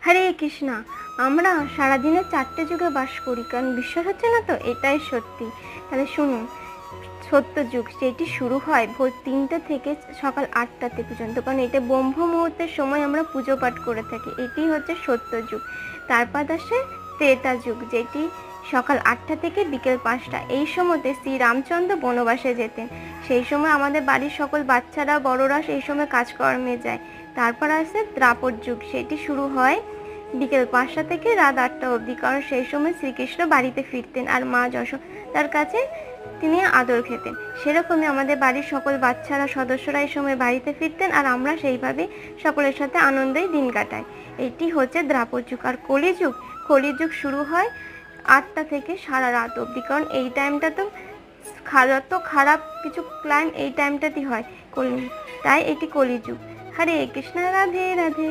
হরে কৃষ্ণা। আমরা সারাদিনে 4টে যুগে বাস করি, কারণ বিশ্বাস হচ্ছে না তো, এটাই সত্যি। তাহলে শুনুন, সত্য যুগ যেটি শুরু হয় ভোর 3টে থেকে সকাল 8টাতে পর্যন্ত, কারণ এটা ব্রহ্ম মুহূর্তের সময় আমরা পুজো পাঠ করে থাকি, এটি হচ্ছে সত্য যুগ। তারপর আসে ত্রেতা যুগ, যেটি সকাল 8টা থেকে বিকেল 5টা। এই সময়তে শ্রীরামচন্দ্র বনবাসে যেতেন। সেই সময় আমাদের বাড়ির সকল বাচ্চারা বড়রা সেই সময় কাজকর্মে যায়। তারপর আসে দ্রাপর যুগ, সেটি শুরু হয় বিকেল 5টা থেকে রাত 8টা অবধি, কারণ সেই সময় শ্রীকৃষ্ণ বাড়িতে ফিরতেন আর মা যশোদার কাছে তিনি আদর খেতেন। সেরকমই আমাদের বাড়ির সকল বাচ্চারা সদস্যরা এই সময় বাড়িতে ফিরতেন, আর আমরা সেইভাবে সকলের সাথে আনন্দেই দিন কাটাই। এটি হচ্ছে দ্রাপর যুগ। আর কলিযুগ শুরু হয় 8টা থেকে সারা রাত অবধি, কারণ এই টাইমটা তো যত খারাপ কিছু ক্লাইম এই টাইমটাতেই হয়, তাই এটি কলিযুগ। হরে কৃষ্ণ, রাধে রাধে।